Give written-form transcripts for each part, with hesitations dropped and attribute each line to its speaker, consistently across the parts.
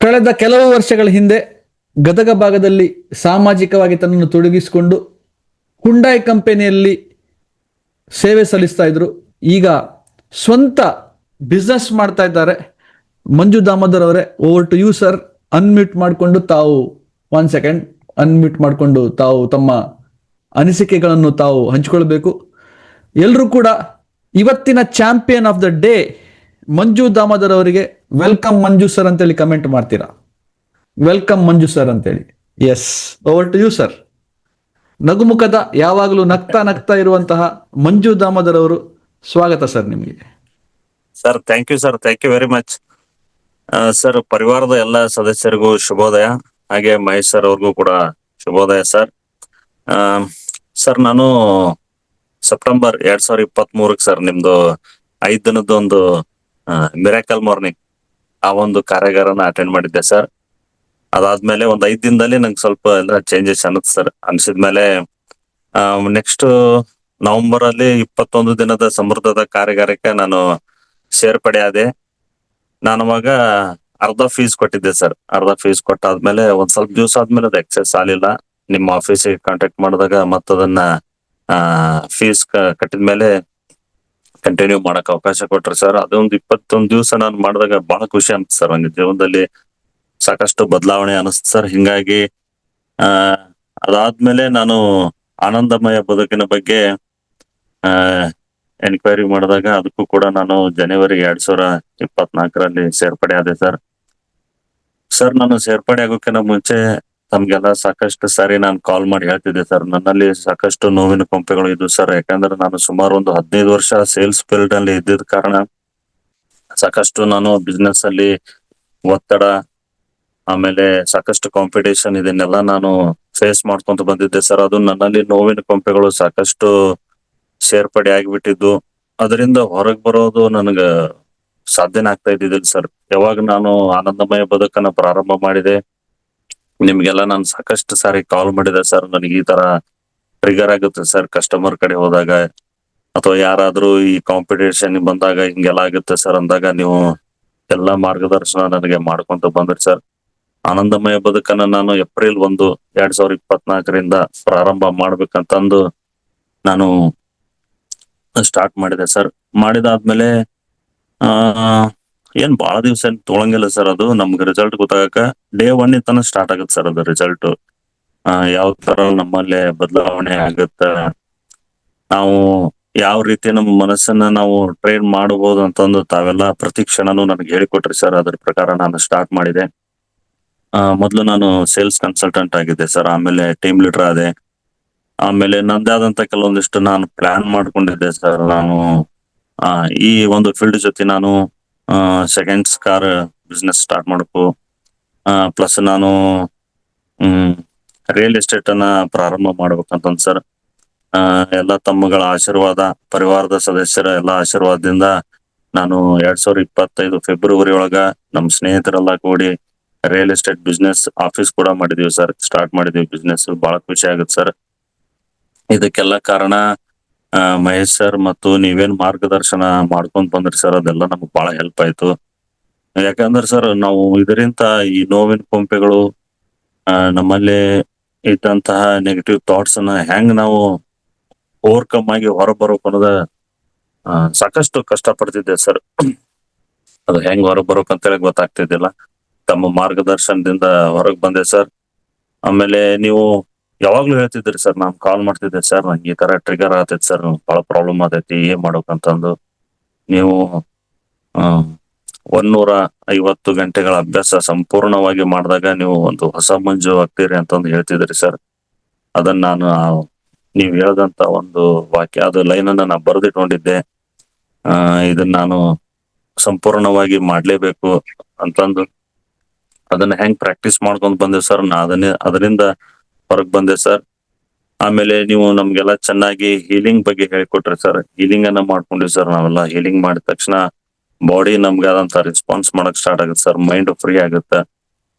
Speaker 1: ಕಳೆದ ಕೆಲವು ವರ್ಷಗಳ ಹಿಂದೆ ಗದಗ ಭಾಗದಲ್ಲಿ ಸಾಮಾಜಿಕವಾಗಿ ತನ್ನನ್ನು ತೊಡಗಿಸಿಕೊಂಡು ಹುಂಡಾಯ್ ಕಂಪನಿಯಲ್ಲಿ ಸೇವೆ ಸಲ್ಲಿಸ್ತಾ ಇದ್ರು. ಈಗ ಸ್ವಂತ ಬಿಸ್ನೆಸ್ ಮಾಡ್ತಾ ಇದ್ದಾರೆ. ಮಂಜು ದಾಮೋದರ್ ಅವರೇ, over to you sir. Unmute ಮಾಡಿಕೊಂಡು ತಾವು 1 ಸೆಕೆಂಡ್ ಅನ್ಮ್ಯೂಟ್ ಮಾಡಿಕೊಂಡು ತಾವು ತಮ್ಮ ಅನಿಸಿಕೆಗಳನ್ನು ತಾವು ಹಂಚಿಕೊಳ್ಬೇಕು. ಎಲ್ಲರೂ ಕೂಡ ಇವತ್ತಿನ champion of the day Manju Damodar ಅವರಿಗೆ ವೆಲ್ಕಮ್ ಮಂಜು ಸರ್ ಅಂತೇಳಿ ಕಮೆಂಟ್ ಮಾಡ್ತೀರಾ? ವೆಲ್ಕಮ್ ಮಂಜು ಸರ್ ಅಂತೇಳಿ. Yes, over to you sir. ನಗುಮುಖದ ಯಾವಾಗಲೂ ನಗ್ತಾ ನಗ್ತಾ ಇರುವಂತಹ ಮಂಜು ದಾಮೋದರ್ ಅವರು, ಸ್ವಾಗತ ಸರ್ ನಿಮಗೆ.
Speaker 2: Sir thank you sir, thank you very much sir. ಪರಿವಾರದ ಎಲ್ಲ ಸದಸ್ಯರಿಗೂ ಶುಭೋದಯ, ಹಾಗೆ ಮಹೇಶ್ ಸರ್ ಅವ್ರಿಗೂ ಕೂಡ ಶುಭೋದಯ ಸರ್. ಸರ್ ನಾನು ಸೆಪ್ಟೆಂಬರ್ 2023 ಸರ್ ನಿಮ್ದು 5 ದಿನದ ಒಂದು ಮಿರಾಕಲ್ ಮಾರ್ನಿಂಗ್ ಆ ಒಂದು ಕಾರ್ಯಾಗಾರನ ಅಟೆಂಡ್ ಮಾಡಿದ್ದೆ ಸರ್. ಅದಾದ್ಮೇಲೆ ಒಂದ್ 5 ದಿನದಲ್ಲಿ ನಂಗೆ ಸ್ವಲ್ಪ ಎಲ್ಲ ಚೇಂಜಸ್ ಅನ್ನಿಸ್ತು ಸರ್. ಅನ್ಸಿದ್ಮೇಲೆ ನೆಕ್ಸ್ಟ್ ನವೆಂಬರ್ ಅಲ್ಲಿ 21 ದಿನದ ಸಮೃದ್ಧದ ಕಾರ್ಯಾಗಾರಕ್ಕೆ ನಾನು ಸೇರ್ಪಡೆ ಆದೆ. ನಾನು ಅವಾಗ ಅರ್ಧ ಫೀಸ್ ಕೊಟ್ಟಿದ್ದೆ ಸರ್. ಅರ್ಧ ಫೀಸ್ ಕೊಟ್ಟಾದ್ಮೇಲೆ ಒಂದ್ ಸ್ವಲ್ಪ ದಿವಸ ಆದ್ಮೇಲೆ ಅದು ಎಕ್ಸೆಸ್ ಆಗ್ಲಿಲ್ಲ. ನಿಮ್ಮ ಆಫೀಸಿಗೆ ಕಾಂಟ್ಯಾಕ್ಟ್ ಮಾಡಿದಾಗ ಮತ್ತದನ್ನ ಫೀಸ್ ಕಟ್ಟಿದ್ಮೇಲೆ ಕಂಟಿನ್ಯೂ ಮಾಡಕ್ ಅವಕಾಶ ಕೊಟ್ರಿ ಸರ್. ಅದೊಂದು 21 ದಿವಸ ನಾನು ಮಾಡಿದಾಗ ಬಹಳ ಖುಷಿ ಅನ್ಸ್ತು ಸರ್. ನಂಗೆ ಜೀವನದಲ್ಲಿ ಸಾಕಷ್ಟು ಬದಲಾವಣೆ ಅನಿಸ್ತು ಸರ್. ಹಿಂಗಾಗಿ ಅದಾದ್ಮೇಲೆ ನಾನು ಆನಂದಮಯ ಬದುಕಿನ ಬಗ್ಗೆ ಎನ್ಕ್ವೈರಿ ಮಾಡಿದಾಗ ಅದಕ್ಕೂ ಕೂಡ ನಾನು ಜನವರಿ 2024ರಲ್ಲಿ ಸೇರ್ಪಡೆ ಆದೆ ಸರ್. ಸರ್ ನಾನು ಸೇರ್ಪಡೆ ಆಗೋಕ್ಕಿಂತ ಮುಂಚೆ ತಮ್ಗೆಲ್ಲ ಸಾಕಷ್ಟು ಸಾರಿ ನಾನು ಕಾಲ್ ಮಾಡಿ ಹೇಳ್ತಿದ್ದೆ ಸರ್. ನನ್ನಲ್ಲಿ ಸಾಕಷ್ಟು ನೋವಿನ ಕೊಂಪೆಗಳು ಇದ್ವು ಸರ್. ಯಾಕಂದ್ರೆ ನಾನು ಸುಮಾರು ಒಂದು 15 ವರ್ಷ ಸೇಲ್ಸ್ ಫೀಲ್ಡ್ ಅಲ್ಲಿ ಇದ್ದಿದ್ದ ಕಾರಣ ಸಾಕಷ್ಟು ನಾನು ಬಿಸ್ನೆಸ್ ಅಲ್ಲಿ ಒತ್ತಡ, ಆಮೇಲೆ ಸಾಕಷ್ಟು ಕಾಂಪಿಟೇಷನ್ ಇದನ್ನೆಲ್ಲ ನಾನು ಫೇಸ್ ಮಾಡ್ಕೊಂತ ಬಂದಿದ್ದೆ ಸರ್. ಅದು ನನ್ನಲ್ಲಿ ನೋವಿನ ಕೊಂಪೆಗಳು ಸಾಕಷ್ಟು ಸೇರ್ಪಡೆ ಆಗಿಬಿಟ್ಟಿದ್ದು. ಅದರಿಂದ ಹೊರಗ್ ಬರೋದು ನನಗ ಸಾಧ್ಯನೇ ಆಗ್ತಾ ಇದ್ದಿದ್ದಿಲ್ಲ ಸರ್. ಯಾವಾಗ ನಾನು ಆನಂದಮಯ ಬದುಕನ್ನ ಪ್ರಾರಂಭ ಮಾಡಿದೆ, ನಿಮ್ಗೆಲ್ಲ ನಾನು ಸಾಕಷ್ಟು ಸಾರಿ ಕಾಲ್ ಮಾಡಿದೆ ಸರ್. ನನಗೆ ಈ ತರ ಟ್ರಿಗರ್ ಆಗುತ್ತೆ ಸರ್ ಕಸ್ಟಮರ್ ಕಡೆ ಹೋದಾಗ, ಅಥವಾ ಯಾರಾದ್ರೂ ಈ ಕಾಂಪಿಟೇಷನ್ ಬಂದಾಗ ಹಿಂಗೆಲ್ಲ ಆಗುತ್ತೆ ಸರ್ ಅಂದಾಗ ನೀವು ಎಲ್ಲಾ ಮಾರ್ಗದರ್ಶನ ನನಗೆ ಮಾಡ್ಕೊಂತ ಬಂದ್ರಿ ಸರ್. ಆನಂದಮಯ ಬದುಕನ್ನ ನಾನು ಏಪ್ರಿಲ್ 1, 2024ರಿಂದ ಪ್ರಾರಂಭ ಮಾಡ್ಬೇಕಂತಂದು ನಾನು ಸ್ಟಾರ್ಟ್ ಮಾಡಿದೆ ಸರ್. ಮಾಡಿದಾದ್ಮೇಲೆ ಏನ್ ಬಹಳ ದಿವ್ಸ ಏನ್ ತೊಳಂಗಿಲ್ಲ ಸರ್. ಅದು ನಮ್ಗೆ ರಿಸಲ್ಟ್ ಗೊತ್ತಾಗಕ ಡೇ 1 ತನ ಸ್ಟಾರ್ಟ್ ಆಗುತ್ತೆ ಸರ್ ಅದು ರಿಸಲ್ಟ್. ಯಾವ ತರ ನಮ್ಮಲ್ಲೇ ಬದಲಾವಣೆ ಆಗುತ್ತ, ನಾವು ಯಾವ ರೀತಿ ನಮ್ಮ ಮನಸ್ಸನ್ನ ನಾವು ಟ್ರೈನ್ ಮಾಡಬಹುದು ಅಂತಂದು ತಾವೆಲ್ಲ ಪ್ರತಿ ಕ್ಷಣನೂ ನನಗೆ ಹೇಳಿಕೊಟ್ರಿ ಸರ್. ಅದ್ರ ಪ್ರಕಾರ ನಾನು ಸ್ಟಾರ್ಟ್ ಮಾಡಿದೆ. ಮೊದ್ಲು ನಾನು ಸೇಲ್ಸ್ ಕನ್ಸಲ್ಟೆಂಟ್ ಆಗಿದ್ದೆ ಸರ್. ಆಮೇಲೆ ಟೀಮ್ ಲೀಡರ್ ಆದೆ. ಆಮೇಲೆ ನಂದಾದಂತ ಕೆಲವೊಂದಿಷ್ಟು ನಾನು ಪ್ಲಾನ್ ಮಾಡ್ಕೊಂಡಿದ್ದೆ ಸರ್. ನಾನು ಈ ಒಂದು ಫೀಲ್ಡ್ ಜೊತೆ ನಾನು ಸೆಕೆಂಡ್ಸ್ ಕಾರ್ ಬಿಸ್ನೆಸ್ ಸ್ಟಾರ್ಟ್ ಮಾಡಬೇಕು, ಪ್ಲಸ್ ನಾನು ರಿಯಲ್ ಎಸ್ಟೇಟ್ ಅನ್ನ ಪ್ರಾರಂಭ ಮಾಡ್ಬೇಕಂತ ಸರ್. ಎಲ್ಲ ತಮ್ಮಗಳ ಆಶೀರ್ವಾದ, ಪರಿವಾರದ ಸದಸ್ಯರ ಎಲ್ಲ ಆಶೀರ್ವಾದದಿಂದ ನಾನು 2025 ಫೆಬ್ರವರಿ ಒಳಗ ನಮ್ಮ ಸ್ನೇಹಿತರೆಲ್ಲ ಕೂಡಿ ರಿಯಲ್ ಎಸ್ಟೇಟ್ ಬಿಸ್ನೆಸ್ ಆಫೀಸ್ ಕೂಡ ಮಾಡಿದೀವಿ ಸರ್. ಸ್ಟಾರ್ಟ್ ಮಾಡಿದೀವಿ ಬಿಸ್ನೆಸ್. ಬಹಳ ಖುಷಿ ಆಗುತ್ತೆ ಸರ್. ಇದಕ್ಕೆಲ್ಲ ಕಾರಣ ಮಹೇಶ್ ಸರ್ ಮತ್ತು ನೀವೇನ್ ಮಾರ್ಗದರ್ಶನ ಮಾಡ್ಕೊಂಡ್ ಬಂದ್ರಿ ಸರ್, ಅದೆಲ್ಲ ನಮ್ಗೆ ಬಹಳ ಹೆಲ್ಪ್ ಆಯ್ತು. ಯಾಕಂದ್ರೆ ಸರ್ ನಾವು ಇದರಿಂದ ಈ ನೋವಿನ ಕೊಂಪೆಗಳು, ನಮ್ಮಲ್ಲಿ ಇದ್ದಂತಹ ನೆಗೆಟಿವ್ ಥಾಟ್ಸ್ ಅನ್ನ ಹೆಂಗ್ ನಾವು ಓವರ್ಕಮ್ ಆಗಿ ಹೊರಬರೋಕ್ ಅನ್ನೋದ ಸಾಕಷ್ಟು ಕಷ್ಟ ಪಡ್ತಿದ್ದೆ ಸರ್. ಅದು ಹೆಂಗ್ ಹೊರಗ್ ಬರೋಕ್ ಅಂತೇಳಿ ಗೊತ್ತಾಗ್ತಿದ್ದಿಲ್ಲ. ತಮ್ಮ ಮಾರ್ಗದರ್ಶನದಿಂದ ಹೊರಗ್ ಬಂದೆ ಸರ್. ಆಮೇಲೆ ನೀವು ಯಾವಾಗ್ಲೂ ಹೇಳ್ತಿದ್ರಿ ಸರ್, ನಾನ್ ಕಾಲ್ ಮಾಡ್ತಿದ್ದೆ ಸರ್, ನಂಗೆ ಈ ತರ ಟ್ರಿಗರ್ ಆಗತೈತಿ ಸರ್, ಬಹಳ ಪ್ರಾಬ್ಲಮ್ ಆಗೈತಿ, ಏನ್ ಮಾಡ್ಬೇಕಂತಂದು. ನೀವು 150 ಗಂಟೆಗಳ ಅಭ್ಯಾಸ ಸಂಪೂರ್ಣವಾಗಿ ಮಾಡಿದಾಗ ನೀವು ಒಂದು ಹೊಸ ಮಂಜು ಆಗ್ತೀರಿ ಅಂತಂದು ಹೇಳ್ತಿದ್ರಿ ಸರ್. ಅದನ್ನ ನಾನು ನೀವ್ ಹೇಳ್ದಂತ ಒಂದು ವಾಕ್ಯ, ಅದು ಲೈನ್ ಅನ್ನ ನಾನು ಬರೆದಿಟ್ಕೊಂಡಿದ್ದೆ. ಇದನ್ನ ನಾನು ಸಂಪೂರ್ಣವಾಗಿ ಮಾಡ್ಲೇಬೇಕು ಅಂತಂದು ಅದನ್ನ ಹೆಂಗ್ ಪ್ರಾಕ್ಟೀಸ್ ಮಾಡ್ಕೊಂಡ್ ಬಂದೆ ಸರ್. ಅದರಿಂದ ಹೊರಗ್ ಬಂದೆ ಸರ್. ಆಮೇಲೆ ನೀವು ನಮ್ಗೆಲ್ಲ ಚೆನ್ನಾಗಿ ಹೀಲಿಂಗ್ ಬಗ್ಗೆ ಹೇಳಿಕೊಟ್ರಿ ಸರ್. ಹೀಲಿಂಗ್ ಅನ್ನ ಮಾಡ್ಕೊಂಡಿವಿ ಸರ್ ನಾವೆಲ್ಲ. ಹೀಲಿಂಗ್ ಮಾಡಿದ ತಕ್ಷಣ ಬಾಡಿ ನಮ್ಗೆ ಆದಂತ ರೆಸ್ಪಾನ್ಸ್ ಮಾಡಕ್ ಸ್ಟಾರ್ಟ್ ಆಗುತ್ತೆ ಸರ್. ಮೈಂಡ್ ಫ್ರೀ ಆಗುತ್ತೆ.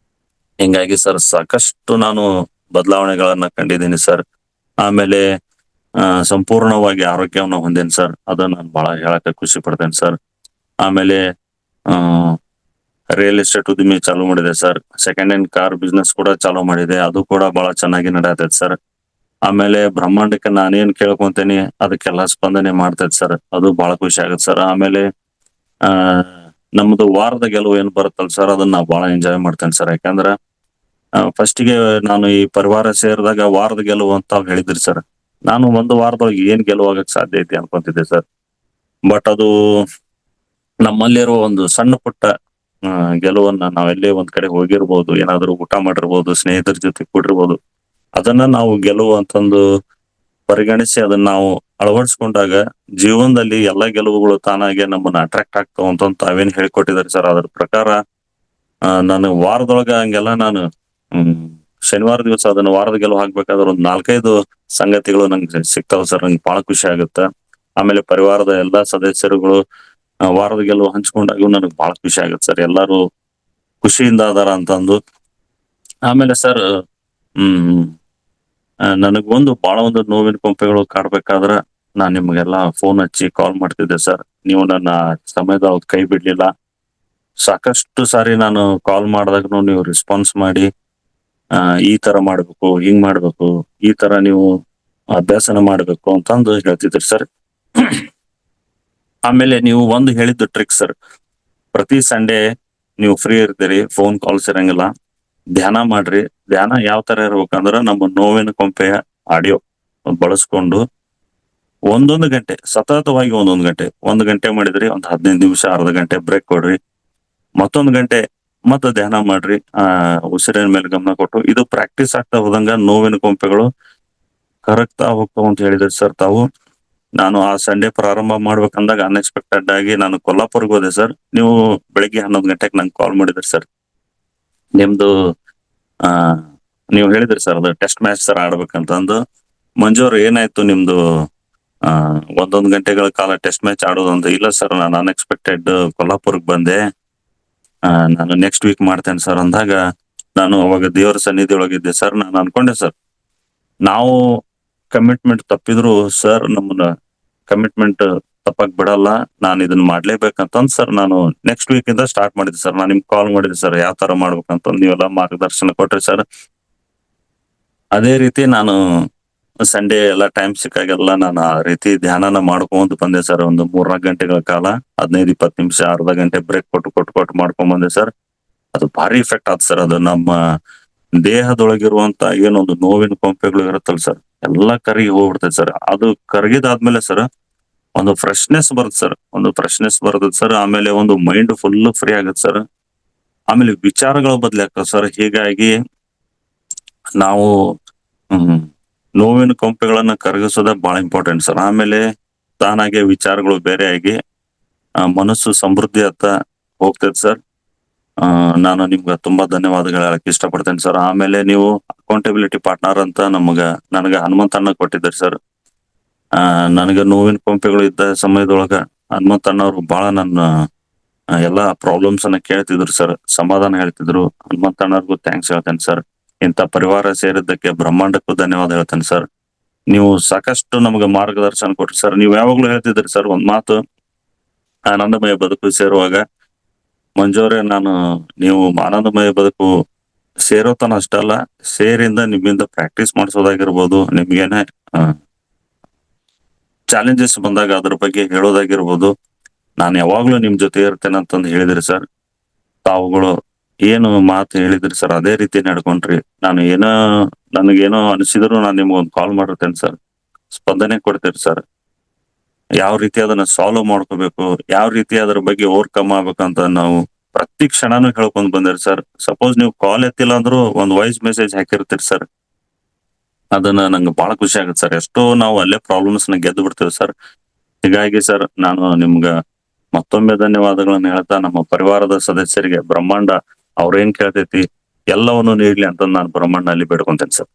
Speaker 2: ಹಿಂಗಾಗಿ ಸರ್ ಸಾಕಷ್ಟು ನಾನು ಬದಲಾವಣೆಗಳನ್ನ ಕಂಡಿದ್ದೀನಿ ಸರ್. ಆಮೇಲೆ ಸಂಪೂರ್ಣವಾಗಿ ಆರೋಗ್ಯವನ್ನು ಹೊಂದೇನಿ ಸರ್. ಅದನ್ನ ನಾನು ಬಹಳ ಹೇಳಕ್ ಖುಷಿ ಪಡ್ತೇನೆ ಸರ್. ಆಮೇಲೆ ರಿಯಲ್ ಎಸ್ಟೇಟ್ ಉದ್ದಿಮೆ ಚಾಲೂ ಮಾಡಿದೆ sir. Second hand car business ಕೂಡ ಚಾಲೂ ಮಾಡಿದೆ, ಅದು ಕೂಡ ಬಹಳ ಚೆನ್ನಾಗಿ ನಡೆಯತೈತೆ ಸರ್. ಆಮೇಲೆ ಬ್ರಹ್ಮಾಂಡಕ್ಕೆ ನಾನೇನ್ ಕೇಳ್ಕೊಂತೇನಿ ಅದಕ್ಕೆಲ್ಲ ಸ್ಪಂದನೆ ಮಾಡ್ತೈತೆ ಸರ್, ಅದು ಬಹಳ ಖುಷಿ ಆಗುತ್ತೆ ಸರ್. ಆಮೇಲೆ ಆ ನಮ್ದು ವಾರದ ಗೆಲುವು ಏನ್ ಬರುತ್ತಲ್ಲ ಸರ್, ಅದನ್ನ ನಾ ಬಹಳ ಎಂಜಾಯ್ ಮಾಡ್ತೇನೆ ಸರ್. ಯಾಕಂದ್ರ ಫಸ್ಟಿಗೆ ನಾನು ಈ ಪರಿವಾರ ಸೇರಿದಾಗ ವಾರದ ಗೆಲುವು ಅಂತ ಹೇಳಿದ್ರಿ ಸರ್. ನಾನು ಒಂದು ವಾರದೊಳಗೆ ಏನ್ ಗೆಲುವಾಗಕ್ ಸಾಧ್ಯ ಐತಿ ಅನ್ಕೊಂತಿದ್ದೆ ಸರ್. ಬಟ್ ಅದು ನಮ್ಮಲ್ಲಿರುವ ಒಂದು ಸಣ್ಣ ಪುಟ್ಟ ಗೆಲುವನ್ನ ನಾವೆಲ್ಲೇ ಒಂದ್ ಕಡೆ ಹೋಗಿರ್ಬೋದು, ಏನಾದ್ರು ಊಟ ಮಾಡಿರ್ಬೋದು, ಸ್ನೇಹಿತರ ಜೊತೆ ಕೂಡಿರ್ಬೋದು, ಅದನ್ನ ನಾವು ಗೆಲುವು ಅಂತಂದು ಪರಿಗಣಿಸಿ ಅದನ್ನ ನಾವು ಅಳವಡಿಸ್ಕೊಂಡಾಗ ಜೀವನದಲ್ಲಿ ಎಲ್ಲಾ ಗೆಲುವುಗಳು ತಾನಾಗೆ ನಮ್ಮನ್ನ ಅಟ್ರಾಕ್ಟ್ ಆಗ್ತಾವ ಅಂತ ತಾವೇನ್ ಹೇಳ್ಕೊಟ್ಟಿದಾರೆ ಸರ್. ಅದ್ರ ಪ್ರಕಾರ ನಾನು ವಾರದೊಳಗ ಹಂಗೆಲ್ಲ ನಾನು ಶನಿವಾರ ದಿವಸ ಅದನ್ನ ವಾರದ ಗೆಲುವು ಹಾಕ್ಬೇಕಾದ್ರೆ ಒಂದ್ 4-5 ಸಂಗತಿಗಳು ನಂಗೆ ಸಿಗ್ತಾವ ಸರ್. ನಂಗೆ ಬಹಳ ಖುಷಿ ಆಗುತ್ತೆ. ಆಮೇಲೆ ಪರಿವಾರದ ಎಲ್ಲಾ ಸದಸ್ಯರುಗಳು ವಾರದ ಗೆಲುವು ಹಂಚ್ಕೊಂಡಾಗ ನನಗೆ ಬಹಳ ಖುಷಿ ಆಗುತ್ತೆ ಸರ್. ಎಲ್ಲಾರು ಖುಷಿಯಿಂದ ಅದಾರ ಅಂತಂದು. ಆಮೇಲೆ ಸರ್ ನನಗ್ ಬಹಳ ಒಂದು ನೋವಿನ ಕೊಂಪೆಗಳು ಕಾಡ್ಬೇಕಾದ್ರ ನಾನ್ ನಿಮ್ಗೆಲ್ಲಾ ಫೋನ್ ಹಚ್ಚಿ ಕಾಲ್ ಮಾಡ್ತಿದ್ದೆ ಸರ್. ನೀವು ನನ್ನ ಸಮಯದೊಳಗೆ ಕೈ ಬಿಡ್ಲಿಲ್ಲ. ಸಾಕಷ್ಟು ಸಾರಿ ನಾನು ಕಾಲ್ ಮಾಡಿದಾಗನು ನೀವು ರೆಸ್ಪಾನ್ಸ್ ಮಾಡಿ ಈ ತರ ಮಾಡ್ಬೇಕು, ಹಿಂಗ್ ಮಾಡ್ಬೇಕು, ಈ ತರ ನೀವು ಅಭ್ಯಾಸನ ಮಾಡ್ಬೇಕು ಅಂತಂದು ಹೇಳ್ತಿದ್ರಿ ಸರ್. ಆಮೇಲೆ ನೀವು ಒಂದು ಹೇಳಿದ್ದು ಟ್ರಿಕ್ ಸರ್, ಪ್ರತಿ ಸಂಡೇ ನೀವು ಫ್ರೀ ಇರ್ತೀರಿ, ಫೋನ್ ಕಾಲ್ಸ್ ಇರಂಗಿಲ್ಲ, ಧ್ಯಾನ ಮಾಡ್ರಿ. ಧ್ಯಾನ ಯಾವ ತರ ಇರ್ಬೇಕಂದ್ರ ನಮ್ಮ ನೋವಿನ ಕೊಂಪೆಯ ಆಡಿಯೋ ಬಳಸ್ಕೊಂಡು 1 ಗಂಟೆ ಸತತವಾಗಿ 1 ಗಂಟೆ 1 ಗಂಟೆ ಮಾಡಿದ್ರಿ, ಒಂದ್ 15 ನಿಮಿಷ ಅರ್ಧ ಗಂಟೆ ಬ್ರೇಕ್ ಕೊಡ್ರಿ, ಮತ್ತೊಂದು ಗಂಟೆ ಮತ್ತೆ ಧ್ಯಾನ ಮಾಡ್ರಿ. ಉಸಿರಿನ ಮೇಲೆ ಗಮನ ಕೊಟ್ಟು ಇದು ಪ್ರಾಕ್ಟೀಸ್ ಆಗ್ತಾ ಹೋದಂಗ ನೋವಿನ ಕೊಂಪೆಗಳು ಕರಗ್ತಾ ಹೋಗ್ತಾವ ಅಂತ ಹೇಳಿದ್ರಿ ಸರ್ ತಾವು. ನಾನು ಆ ಸಂಡೇ ಪ್ರಾರಂಭ ಮಾಡ್ಬೇಕಂದಾಗ ಅನ್ಎಕ್ಸ್ಪೆಕ್ಟೆಡ್ ಆಗಿ ನಾನು ಕೊಲ್ಲಾಪುರ್ಗೆ ಹೋದೆ ಸರ್. ನೀವು ಬೆಳಿಗ್ಗೆ 11 ಗಂಟೆಗೆ ನಂಗೆ ಕಾಲ್ ಮಾಡಿದ್ರಿ ಸರ್. ನಿಮ್ದು ನೀವು ಹೇಳಿದ್ರಿ ಸರ್ ಅದು ಟೆಸ್ಟ್ ಮ್ಯಾಚ್ ಸರ್ ಆಡ್ಬೇಕಂತಂದು. ಮಂಜು ಅವ್ರು ಏನಾಯ್ತು ನಿಮ್ದು 1 ಗಂಟೆಗಳ ಕಾಲ ಟೆಸ್ಟ್ ಮ್ಯಾಚ್ ಆಡೋದಂತ? ಇಲ್ಲ ಸರ್, ನಾನು ಅನ್ಎಕ್ಸ್ಪೆಕ್ಟೆಡ್ ಕೊಲ್ಲಾಪುರ್ಗೆ ಬಂದೆ, ನಾನು ನೆಕ್ಸ್ಟ್ ವೀಕ್ ಮಾಡ್ತೇನೆ ಸರ್ ಅಂದಾಗ ನಾನು ಅವಾಗ ದೇವರ ಸನ್ನಿಧಿ ಒಳಗಿದ್ದೆ ಸರ್. ನಾನು ಅನ್ಕೊಂಡೆ ಸರ್, ನಾವು ಕಮಿಟ್ಮೆಂಟ್ ತಪ್ಪಿದ್ರು ಸರ್ ನಮ್ಮನ್ನ ಕಮಿಟ್ಮೆಂಟ್ ತಪ್ಪಕ್ ಬಿಡಲ್ಲ, ನಾನು ಇದನ್ನ ಮಾಡ್ಲೇಬೇಕಂತಂದ್ ಸರ್ ನಾನು ನೆಕ್ಸ್ಟ್ ವೀಕ್ ಇಂದ ಸ್ಟಾರ್ಟ್ ಮಾಡಿದ್ದೆ ಸರ್. ನಾನು ನಿಮ್ಗೆ ಕಾಲ್ ಮಾಡಿದ್ದೆ ಸರ್, ಯಾವ ತರ ಮಾಡ್ಬೇಕಂತ ನೀವೆಲ್ಲ ಮಾರ್ಗದರ್ಶನ ಕೊಟ್ರಿ ಸರ್. ಅದೇ ರೀತಿ ನಾನು ಸಂಡೇ ಎಲ್ಲ ಟೈಮ್ ಸಿಕ್ಕಾಗೆಲ್ಲ ನಾನು ಆ ರೀತಿ ಧ್ಯಾನನ ಮಾಡ್ಕೊಂತ ಬಂದೆ ಸರ್. ಒಂದು 3-4 ಗಂಟೆಗಳ ಕಾಲ 15-20 ನಿಮಿಷ ಅರ್ಧ ಗಂಟೆ ಬ್ರೇಕ್ ಕೊಟ್ಟು ಮಾಡ್ಕೊಂಡ್ ಬಂದೆ ಸರ್. ಅದು ಭಾರಿ ಇಫೆಕ್ಟ್ ಆತ್ ಸರ್. ಅದು ನಮ್ಮ ದೇಹದೊಳಗಿರುವಂತ ಏನೊಂದು ನೋವಿನ ಕೊಂಪೆಗಳು ಇರುತ್ತಲ್ಲ ಸರ್, ಎಲ್ಲಾ ಕರಗಿ ಹೋಗ್ಬಿಡ್ತೈತೆ ಸರ್. ಅದು ಕರಗಿದಾದ್ಮೇಲೆ ಸರ್ ಒಂದು ಫ್ರೆಶ್ನೆಸ್ ಬರ್ತದೆ ಸರ್. ಆಮೇಲೆ ಒಂದು ಮೈಂಡ್ ಫುಲ್ ಫ್ರೀ ಆಗುತ್ತೆ ಸರ್. ಆಮೇಲೆ ವಿಚಾರಗಳು ಬದಲಾಗ್ತವೆ ಸರ್. ಹೀಗಾಗಿ ನಾವು ನೋವಿನ ಕೊಂಪೆಗಳನ್ನ ಕರಗಿಸೋದೇ ಬಹಳ ಇಂಪಾರ್ಟೆಂಟ್ ಸರ್. ಆಮೇಲೆ ತಾನಾಗೆ ವಿಚಾರಗಳು ಬೇರೆ ಆಗಿ ಮನಸ್ಸು ಸಮೃದ್ಧಿ ಅತ್ತ ಹೋಗ್ತೈತೆ ಸರ್. ನಾನು ನಿಮ್ಗೆ ತುಂಬಾ ಧನ್ಯವಾದಗಳು ಹೇಳಕ್ ಇಷ್ಟಪಡ್ತೇನೆ ಸರ್. ಆಮೇಲೆ ನೀವು ಅಕೌಂಟಬಿಲಿಟಿ ಪಾರ್ಟ್ನರ್ ಅಂತ ನನಗ ಹನುಮಂತಣ್ಣ ಕೊಟ್ಟಿದ್ದಾರೆ ಸರ್. ನನಗೆ ನೋವಿನ ಕೊಂಪೆಗಳು ಇದ್ದ ಸಮಯದೊಳಗ ಹನುಮಂತಣ್ಣವ್ರು ಬಹಳ ನನ್ನ ಎಲ್ಲಾ ಪ್ರಾಬ್ಲಮ್ಸ್ ಅನ್ನ ಕೇಳ್ತಿದ್ರು ಸರ್, ಸಮಾಧಾನ ಹೇಳ್ತಿದ್ರು. ಹನುಮಂತಣ್ಣವ್ರಿಗೂ ಥ್ಯಾಂಕ್ಸ್ ಹೇಳ್ತೇನೆ ಸರ್. ಇಂಥ ಪರಿವಾರ ಸೇರಿದ್ದಕ್ಕೆ ಬ್ರಹ್ಮಾಂಡಕ್ಕೂ ಧನ್ಯವಾದ ಹೇಳ್ತೇನೆ ಸರ್. ನೀವು ಸಾಕಷ್ಟು ನಮ್ಗೆ ಮಾರ್ಗದರ್ಶನ ಕೊಟ್ರಿ ಸರ್. ನೀವು ಯಾವಾಗ್ಲೂ ಹೇಳ್ತಿದ್ರಿ ಸರ್ ಒಂದ್ ಮಾತು, ಆನಂದಮಯ ಬದುಕು ಸೇರುವಾಗ, ಮಂಜೂರೇ ನೀವು ಆನಂದಮಯ ಬದುಕು ಸೇರೋತನ ಅಷ್ಟಲ್ಲ, ಸೇರಿಂದ ನಿಮ್ಮಿಂದ ಪ್ರಾಕ್ಟೀಸ್ ಮಾಡಿಸೋದಾಗಿರ್ಬೋದು, ನಿಮ್ಗೇನೆ ಚಾಲೆಂಜಸ್ ಬಂದಾಗ ಅದ್ರ ಬಗ್ಗೆ ಹೇಳೋದಾಗಿರ್ಬೋದು, ನಾನು ಯಾವಾಗ್ಲೂ ನಿಮ್ ಜೊತೆ ಇರ್ತೇನೆ ಅಂತಂದು ಹೇಳಿದ್ರಿ ಸರ್. ತಾವುಗಳು ಏನು ಮಾತು ಹೇಳಿದ್ರಿ ಸರ್ ಅದೇ ರೀತಿ ನಡ್ಕೊಂಡ್ರಿ. ನನಗೇನೋ ಅನಿಸಿದ್ರು ನಾನು ನಿಮ್ಗೊಂದು ಕಾಲ್ ಮಾಡಿರ್ತೇನೆ ಸರ್, ಸ್ಪಂದನೆ ಕೊಡ್ತೀರಿ ಸರ್. ಯಾವ ರೀತಿ ಅದನ್ನ ಸಾಲ್ವ್ ಮಾಡ್ಕೋಬೇಕು, ಯಾವ ರೀತಿ ಅದ್ರ ಬಗ್ಗೆ ಓವರ್ಕಮ್ ಆಗ್ಬೇಕಂತ ನಾವು ಪ್ರತಿ ಕ್ಷಣನೂ ಹೇಳ್ಕೊಂಡ್ ಬಂದಿರಿ ಸರ್. ಸಪೋಸ್ ನೀವು ಕಾಲ್ ಎತ್ತಿಲ್ಲ ಅಂದ್ರೂ ಒಂದು ವಾಯ್ಸ್ ಮೆಸೇಜ್ ಹಾಕಿರ್ತೀರಿ ಸರ್. ಅದನ್ನ ನಂಗೆ ಬಹಳ ಖುಷಿ ಆಗುತ್ತೆ ಸರ್. ಎಷ್ಟೋ ನಾವು ಅಲ್ಲೇ ಪ್ರಾಬ್ಲಮ್ಸ್ ನ ಗೆದ್ದು ಬಿಡ್ತೇವೆ ಸರ್. ಹೀಗಾಗಿ ಸರ್ ನಾನು ನಿಮ್ಗ ಮತ್ತೊಮ್ಮೆ ಧನ್ಯವಾದಗಳನ್ನ ಹೇಳ್ತಾ, ನಮ್ಮ ಪರಿವಾರದ ಸದಸ್ಯರಿಗೆ ಬ್ರಹ್ಮಾಂಡ ಅವ್ರೇನ್ ಕೇಳ್ತೈತಿ ಎಲ್ಲವನ್ನು ನೀಡ್ಲಿ ಅಂತ ನಾನು ಬ್ರಹ್ಮಾಂಡ ಅಲ್ಲಿ ಬೇಡ್ಕೊಂತೇನೆ ಸರ್.